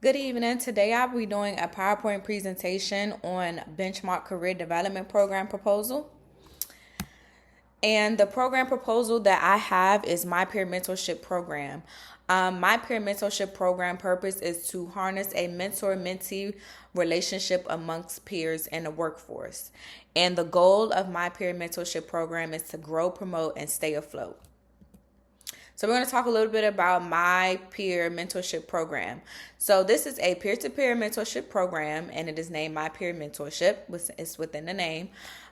Good evening. Today I'll be doing a PowerPoint presentation on Benchmark Career Development Program proposal. And the program proposal that I have is my peer mentorship program. My peer mentorship program purpose is to harness a mentor-mentee relationship amongst peers in the workforce. And the goal of my peer mentorship program is to grow, promote, and stay afloat. So we're going to talk a little bit about my peer mentorship program. So this is a peer-to-peer mentorship program, and it is named My Peer Mentorship. It's within the name.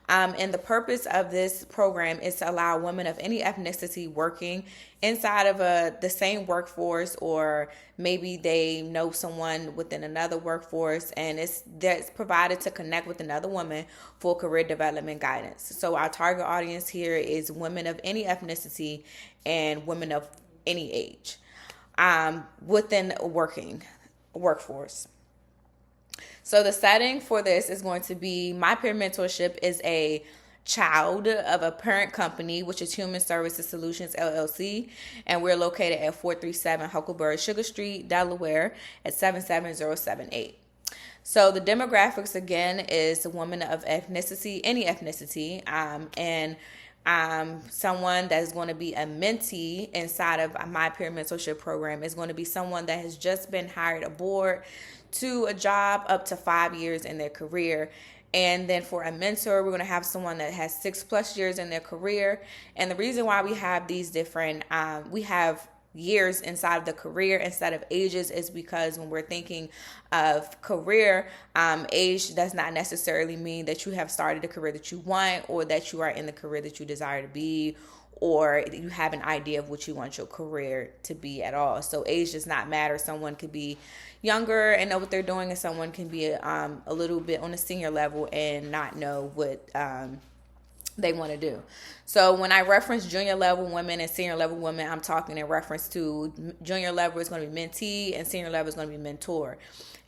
And the purpose of this program is to allow women of any ethnicity working inside of the same workforce, or maybe they know someone within another workforce, and that's provided to connect with another woman for career development guidance. So our target audience here is women of any ethnicity and women of any age within a workforce. So the setting for this is going to be My Peer Mentorship is a child of a parent company, which is Human Services Solutions LLC, and we're located at 437 Huckleberry Sugar Street, Delaware at 77078. So the demographics again is a woman of ethnicity, any ethnicity, and someone that is going to be a mentee inside of my peer mentorship program is going to be someone that has just been hired aboard to a job up to 5 years in their career. And then for a mentor, we're going to have someone that has 6+ years in their career. And the reason why we have these different, we have years inside of the career instead of ages is because when we're thinking of career, age does not necessarily mean that you have started the career that you want, or that you are in the career that you desire to be, or you have an idea of what you want your career to be at all. So age does not matter. Someone could be younger and know what they're doing, and someone can be a little bit on a senior level and not know what they want to do. So when I reference junior level women and senior level women, I'm talking in reference to junior level is going to be mentee and senior level is going to be mentor.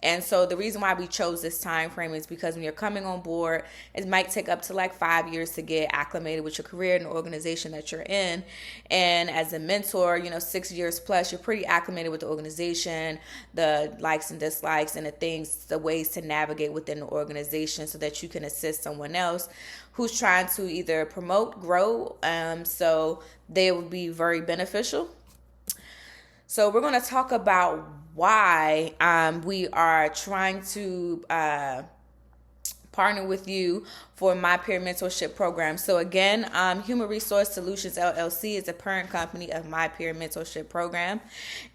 And so the reason why we chose this time frame is because when you're coming on board, it might take up to like 5 years to get acclimated with your career and the organization that you're in. And as a mentor, 6 years plus, you're pretty acclimated with the organization, the likes and dislikes, and the ways to navigate within the organization so that you can assist someone else who's trying to either promote, grow. So they would be very beneficial. So we're going to talk about why we are trying to partner with you for my peer mentorship program. So again, Human Resource Solutions LLC is the parent company of my peer mentorship program,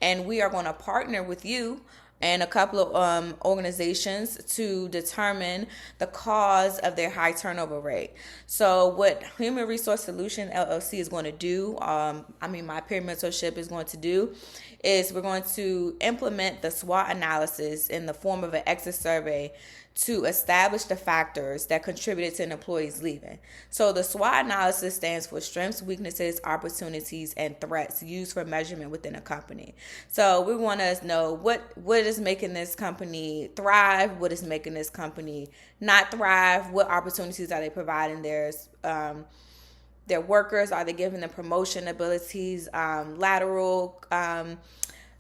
and we are going to partner with you and a couple of organizations to determine the cause of their high turnover rate. So what Human Resource Solution LLC is going to do, my peer mentorship is going to do, is we're going to implement the SWOT analysis in the form of an exit survey to establish the factors that contributed to an employee's leaving. So the SWOT analysis stands for strengths, weaknesses, opportunities, and threats used for measurement within a company. So we want to know what is making this company thrive, what is making this company not thrive, what opportunities are they providing their workers, are they giving them promotion abilities, lateral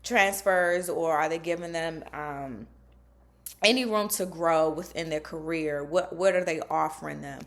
transfers, or are they giving them any room to grow within their career? What are they offering them?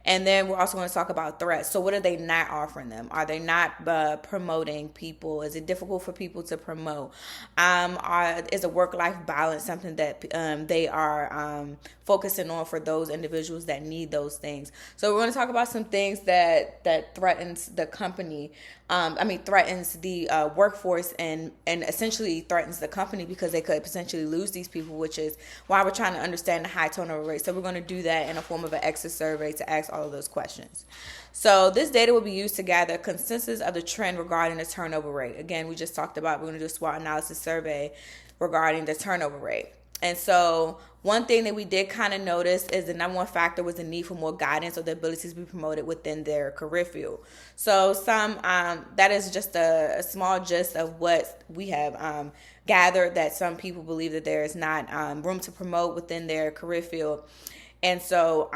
And then we're also going to talk about threats. So what are they not offering them? Are they not promoting people? Is it difficult for people to promote? Is a work-life balance something that they are focusing on for those individuals that need those things? So we're going to talk about some things that threatens the company. Threatens the workforce and essentially threatens the company, because they could potentially lose these people, which is why we're trying to understand the high turnover rate. So we're going to do that in a form of an exit survey to ask all of those questions. So this data will be used to gather a consensus of the trend regarding the turnover rate. Again, we just talked about we're going to do a SWOT analysis survey regarding the turnover rate. And so one thing that we did kind of notice is the number one factor was the need for more guidance or the ability to be promoted within their career field. So that is just a small gist of what we have gathered, that some people believe that there is not room to promote within their career field. And so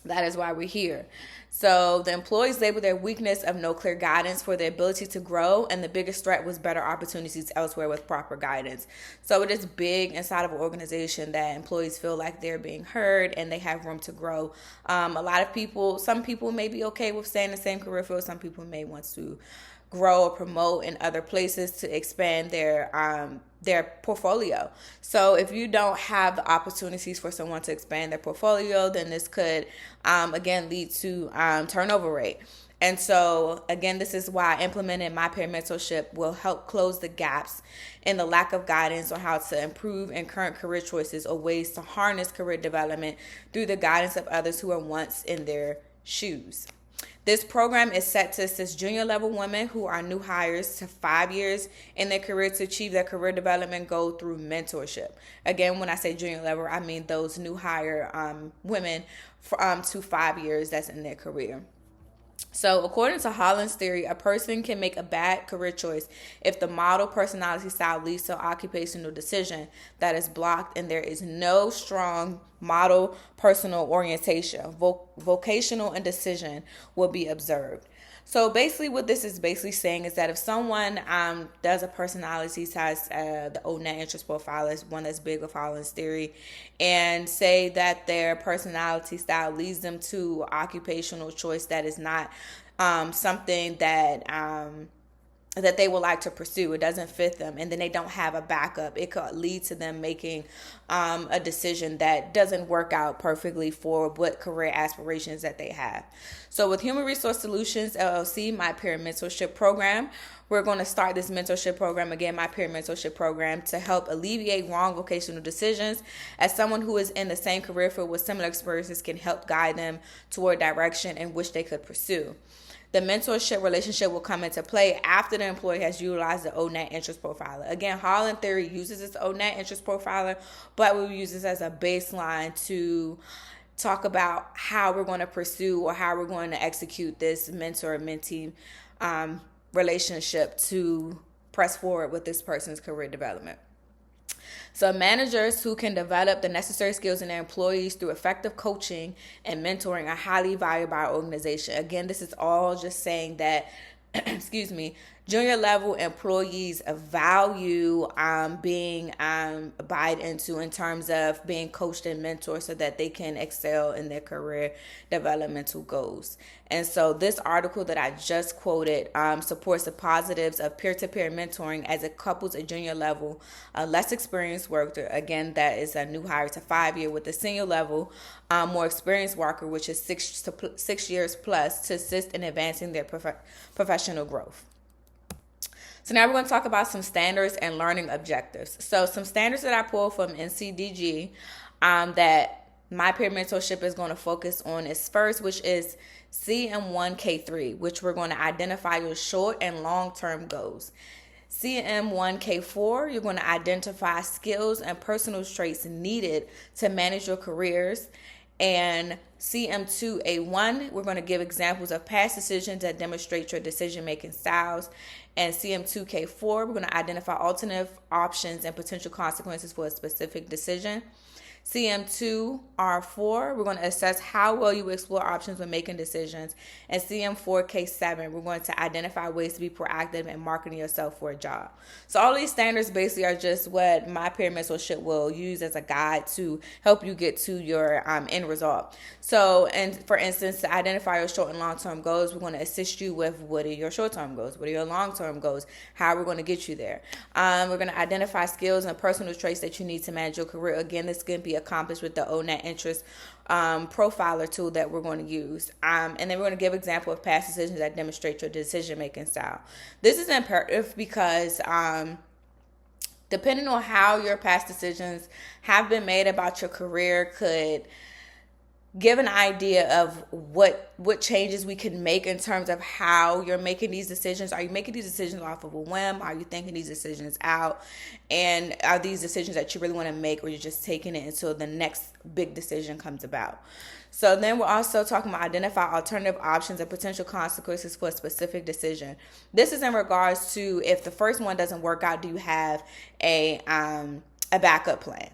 That is why we're here. So the employees labeled their weakness of no clear guidance for their ability to grow, and the biggest threat was better opportunities elsewhere with proper guidance. So it is big inside of an organization that employees feel like they're being heard and they have room to grow. A lot of people, some people may be okay with staying in the same career field. Some people may want to grow or promote in other places to expand their portfolio. So if you don't have the opportunities for someone to expand their portfolio, then this could again lead to turnover rate. And so again, this is why implementing my peer mentorship will help close the gaps in the lack of guidance on how to improve in current career choices or ways to harness career development through the guidance of others who are once in their shoes. This program is set to assist junior level women who are new hires to 5 years in their career to achieve their career development goal through mentorship. Again, when I say junior level, I mean those new hire women to 5 years that's in their career. So according to Holland's theory, a person can make a bad career choice if the model personality style leads to an occupational decision that is blocked and there is no strong model personal orientation. Vocational indecision will be observed. So basically what this is basically saying is that if someone does a personality test, the ONET interest profile is one that's big with Holland's theory, and say that their personality style leads them to occupational choice that is not something that that they would like to pursue, it doesn't fit them, and then they don't have a backup, it could lead to them making a decision that doesn't work out perfectly for what career aspirations that they have. So with Human Resource Solutions LLC, my peer mentorship program, we're going to start this mentorship program, again, my peer mentorship program, to help alleviate wrong vocational decisions. As someone who is in the same career field with similar experiences can help guide them toward direction in which they could pursue. The mentorship relationship will come into play after the employee has utilized the ONET interest profiler. Again, Holland Theory uses this ONET interest profiler, but we use this as a baseline to talk about how we're going to pursue or how we're going to execute this mentor-mentee relationship to press forward with this person's career development. So managers who can develop the necessary skills in their employees through effective coaching and mentoring are highly valued by our organization. Again, this is all just saying that, junior level employees value being bought into in terms of being coached and mentored so that they can excel in their career developmental goals. And so this article that I just quoted supports the positives of peer-to-peer mentoring as it couples a junior level, less experienced worker, again, that is a new hire to 5 year, with a senior level, more experienced worker, which is 6 years plus, to assist in advancing their professional growth. So now we're going to talk about some standards and learning objectives. So some standards that I pulled from NCDG that my peer mentorship is going to focus on is first, which is CM1K3, which we're going to identify your short and long-term goals. CM1K4, you're going to identify skills and personal traits needed to manage your careers. And CM2A1, we're going to give examples of past decisions that demonstrate your decision-making styles. And CM2K4, we're going to identify alternative options and potential consequences for a specific decision. CM2R4, we're going to assess how well you explore options when making decisions. And CM4K7, we're going to identify ways to be proactive in marketing yourself for a job. So all these standards basically are just what my peer mentorship will use as a guide to help you get to your end result. So, and for instance, to identify your short and long-term goals, we're going to assist you with what are your short-term goals, what are your long-term goals, how we're going to get you there. We're going to identify skills and personal traits that you need to manage your career. Again, this can be accomplished with the ONET interest profiler tool that we're going to use. And then we're going to give example of past decisions that demonstrate your decision-making style. This is imperative because depending on how your past decisions have been made about your career could give an idea of what changes we can make in terms of how you're making these decisions. Are you making these decisions off of a whim? Are you thinking these decisions out? And are these decisions that you really want to make, or you're just taking it until the next big decision comes about? So then we're also talking about identify alternative options and potential consequences for a specific decision. This is in regards to if the first one doesn't work out, do you have a backup plan?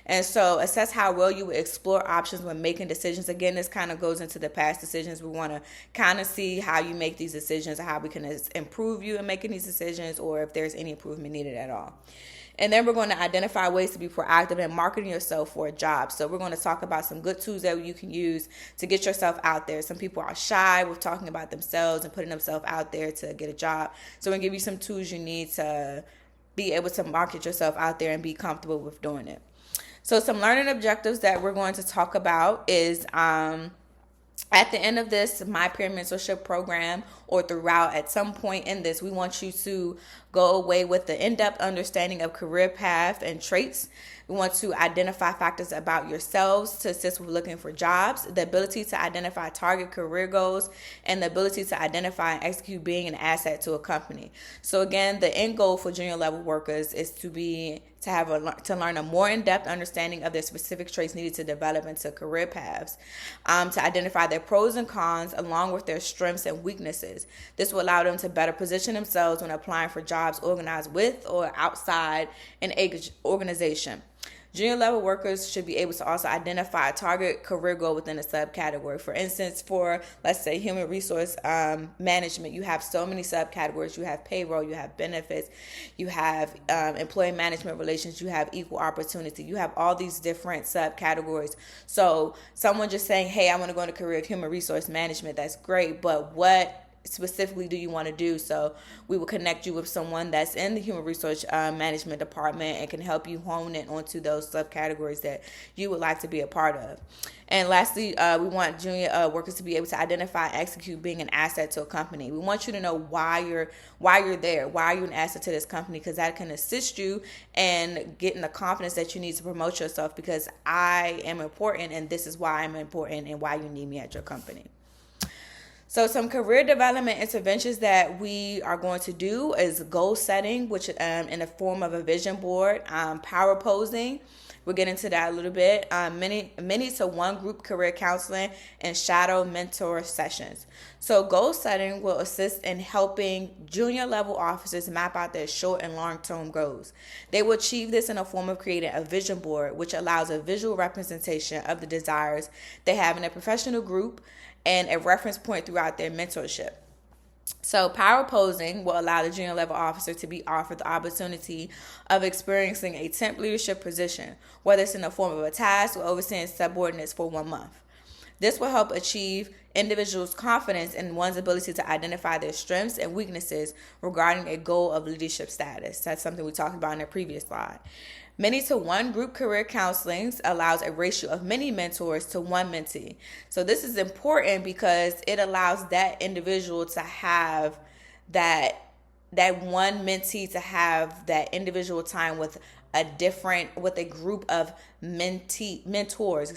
And so assess how well you would explore options when making decisions. Again, this kind of goes into the past decisions. We want to kind of see how you make these decisions and how we can improve you in making these decisions, or if there's any improvement needed at all. And then we're going to identify ways to be proactive in marketing yourself for a job. So we're going to talk about some good tools that you can use to get yourself out there. Some people are shy with talking about themselves and putting themselves out there to get a job. So we're going to give you some tools you need to be able to market yourself out there and be comfortable with doing it. So some learning objectives that we're going to talk about is at the end of this My Peer Mentorship program, or throughout at some point in this, we want you to go away with the in-depth understanding of career path and traits. We want to identify factors about yourselves to assist with looking for jobs, the ability to identify target career goals, and the ability to identify and execute being an asset to a company. So again, the end goal for junior level workers is to learn a more in-depth understanding of their specific traits needed to develop into career paths, to identify their pros and cons along with their strengths and weaknesses. This will allow them to better position themselves when applying for jobs organized with or outside an organization. Junior level workers should be able to also identify a target career goal within a subcategory. For instance, for, let's say, human resource management, you have so many subcategories. You have payroll, you have benefits, you have employee management relations, you have equal opportunity. You have all these different subcategories. So someone just saying, hey, I want to go into a career of human resource management, that's great, but what specifically do you want to do? So we will connect you with someone that's in the human resource management department and can help you hone in onto those subcategories that you would like to be a part of. And lastly, we want junior workers to be able to identify and execute being an asset to a company. We want you to know why you're there, why you're an asset to this company, because that can assist you in getting the confidence that you need to promote yourself, because I am important and this is why I'm important and why you need me at your company. So some career development interventions that we are going to do is goal setting, which in the form of a vision board, power posing. We'll get into that a little bit. Many to one group career counseling and shadow mentor sessions. So goal setting will assist in helping junior level officers map out their short and long-term goals. They will achieve this in the form of creating a vision board, which allows a visual representation of the desires they have in a professional group and a reference point throughout their mentorship. So power posing will allow the junior level officer to be offered the opportunity of experiencing a temp leadership position, whether it's in the form of a task or overseeing subordinates for 1 month. This will help achieve individuals' confidence in one's ability to identify their strengths and weaknesses regarding a goal of leadership status. That's something we talked about in the previous slide. Many to one group career counseling allows a ratio of many mentors to one mentee. So this is important because it allows that individual to have that one mentee to have that individual time with a group of mentors,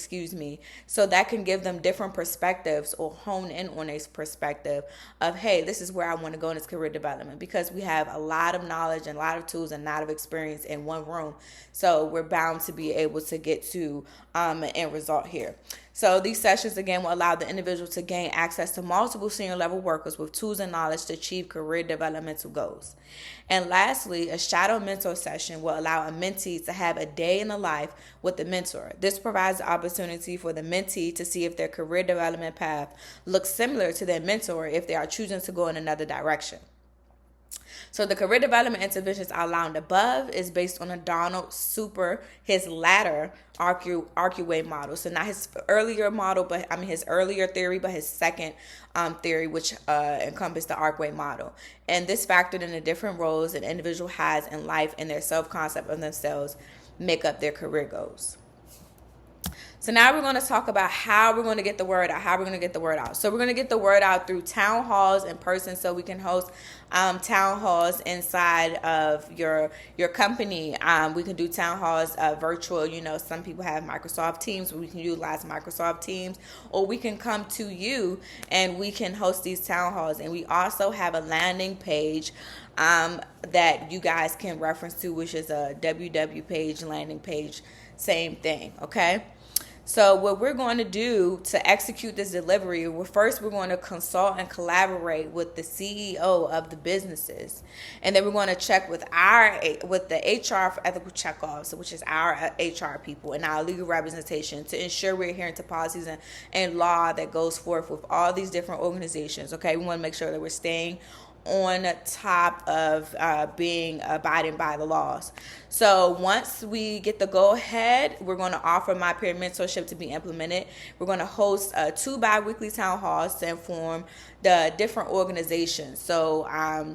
so that can give them different perspectives or hone in on a perspective of, hey, this is where I want to go in this career development, because we have a lot of knowledge and a lot of tools and a lot of experience in one room. So we're bound to be able to get to an end result here. So these sessions, again, will allow the individual to gain access to multiple senior level workers with tools and knowledge to achieve career developmental goals. And lastly, a shadow mentor session will allow a mentee to have a day in the life with the mentor. This provides the opportunity for the mentee to see if their career development path looks similar to their mentor if they are choosing to go in another direction. So the career development interventions outlined above is based on a Donald Super, his latter Arcuway model. So not his earlier model, his earlier theory, but his second theory, which encompassed the Arcuway model. And this factored in the different roles an individual has in life and their self-concept of themselves make up their career goals. So now we're going to talk about how we're going to get the word out. So we're going to get the word out through town halls in person. So we can host town halls inside of your company. We can do town halls virtual. Some people have Microsoft Teams. We can utilize Microsoft Teams. Or we can come to you and we can host these town halls. And we also have a landing page that you guys can reference to, which is a WW page, landing page, same thing, okay? So what we're going to do to execute this delivery, we're going to consult and collaborate with the CEO of the businesses, and then we're going to check with the HR for ethical checkoffs, which is our HR people and our legal representation, to ensure we're adhering to policies and law that goes forth with all these different organizations. Okay, we want to make sure that we're staying on top of being abiding by the laws. So once we get the go ahead, we're going to offer my peer mentorship to be implemented. We're going to host 2 bi-weekly town halls to inform the different organizations. So we're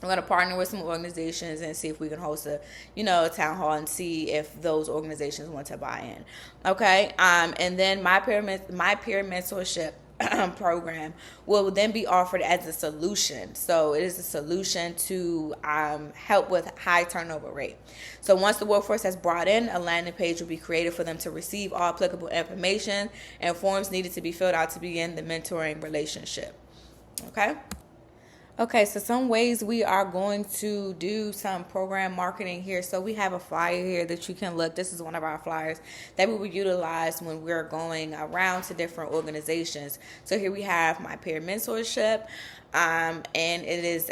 going to partner with some organizations and see if we can host a town hall and see if those organizations want to buy in. Okay. And then my peer mentorship program will then be offered as a solution. So it is a solution to help with high turnover rate. So once the workforce has brought in, a landing page will be created for them to receive all applicable information and forms needed to be filled out to begin the mentoring relationship. Okay, so some ways we are going to do some program marketing here. So we have a flyer here that you can look. This is one of our flyers that we will utilize when we're going around to different organizations. So here we have my peer mentorship, and it is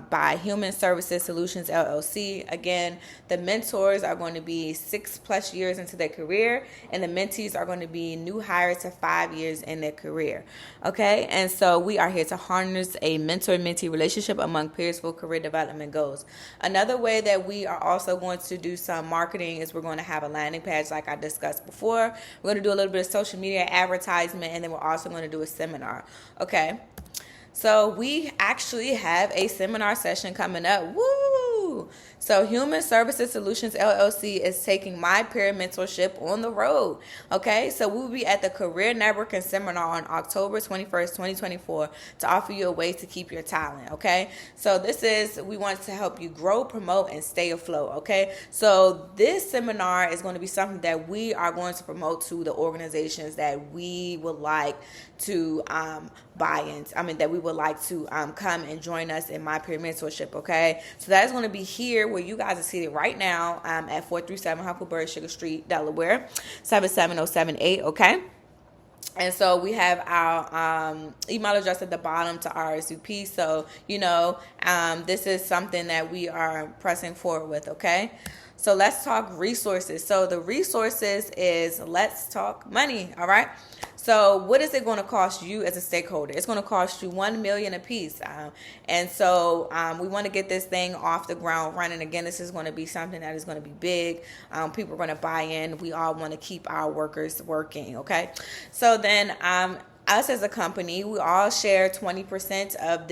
by Human Services Solutions LLC. Again, the mentors are going to be 6+ years into their career, and the mentees are going to be new hires to 5 years in their career. Okay, and so we are here to harness a mentor-mentee relationship among peers for career development goals. Another way that we are also going to do some marketing is we're going to have a landing page like I discussed before. We're going to do a little bit of social media advertisement, and then we're also going to do a seminar. Okay. So we actually have a seminar session coming up. Woo! So Human Services Solutions LLC is taking my peer mentorship on the road. Okay, so we will be at the Career Networking Seminar on October 21st, 2024 to offer you a way to keep your talent. Okay, so we want to help you grow, promote, and stay afloat. Okay, so this seminar is going to be something that we are going to promote to the organizations that we would like to that we would like to come and join us in my peer mentorship. Okay, so that is going to be here where you guys are seated right now at 437 Huckleberry Sugar Street, Delaware, 77078. Okay. And so we have our email address at the bottom to RSVP. So, this is something that we are pressing forward with. Okay. So let's talk resources. So the resources is let's talk money. All right. So what is it going to cost you as a stakeholder? It's going to cost you $1 million a piece. And so we want to get this thing off the ground running. Again, this is going to be something that is going to be big. People are going to buy in. We all want to keep our workers working. Okay. So then us as a company, we all share 20% of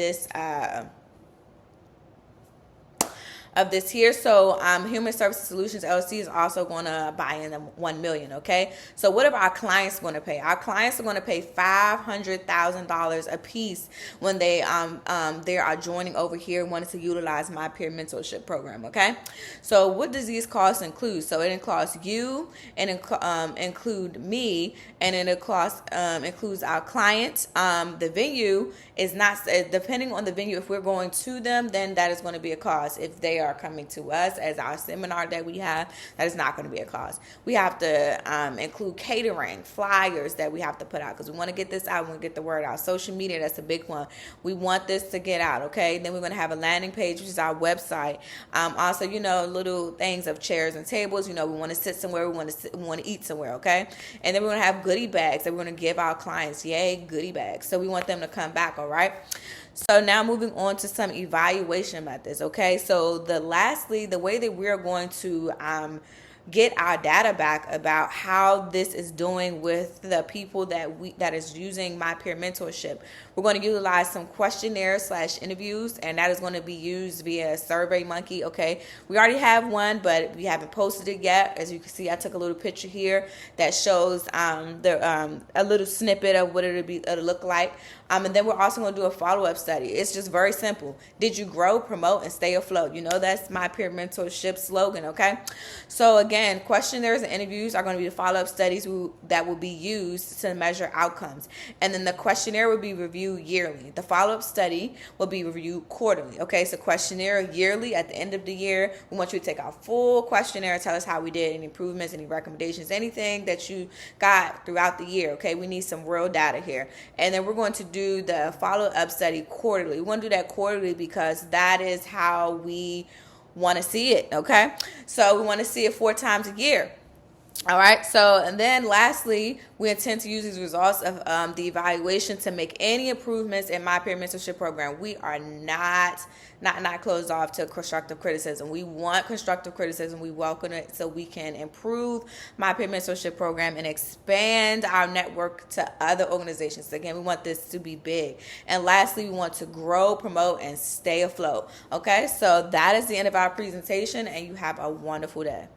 this here. So Human Services Solutions LLC is also going to buy in the $1 million. Okay. So what are our clients going to pay? Our clients are going to pay $500,000 a piece when they are joining over here and wanting to utilize my peer mentorship program. Okay. So what does these costs include? So it includes you and include me, and it includes our clients. The venue is not, depending on the venue, if we're going to them, then that is going to be a cost. If they are coming to us as our seminar that we have, that is not going to be a cost. We have to include catering, flyers that we have to put out because we want to get this out. We want to get the word out. Social media, that's a big one. We want this to get out, okay? Then we're going to have a landing page, which is our website. Also, little things of chairs and tables. We want to sit somewhere. We want to eat somewhere, okay? And then we're going to have goodie bags that we're going to give our clients. Yay, goodie bags. So we want them to come back, all right? So now moving on to some evaluation methods, okay? So the way that we're going to get our data back about how this is doing with the people that is using my peer mentorship. We're going to utilize some questionnaires / interviews, and that is going to be used via SurveyMonkey. Okay, we already have one, but we haven't posted it yet. As you can see, I took a little picture here that shows a little snippet of what it'll look like. And then we're also going to do a follow-up study. It's just very simple. Did you grow, promote, and stay afloat? That's my peer mentorship slogan, okay? So again, questionnaires and interviews are going to be the follow-up studies that will be used to measure outcomes. And then the questionnaire will be reviewed reviewed yearly. The follow-up study will be reviewed quarterly. Okay, so questionnaire yearly at the end of the year. We want you to take our full questionnaire, tell us how we did, any improvements, any recommendations, anything that you got throughout the year. Okay, we need some real data here. And then we're going to do the follow-up study quarterly. We want to do that quarterly because that is how we want to see it. Okay, so we want to see it 4 times a year. All right. So, and then lastly, we intend to use these results of the evaluation to make any improvements in my peer mentorship program. We are not closed off to constructive criticism. We want constructive criticism. We welcome it so we can improve my peer mentorship program and expand our network to other organizations. So again, we want this to be big. And lastly, we want to grow, promote, and stay afloat. Okay. So that is the end of our presentation, and you have a wonderful day.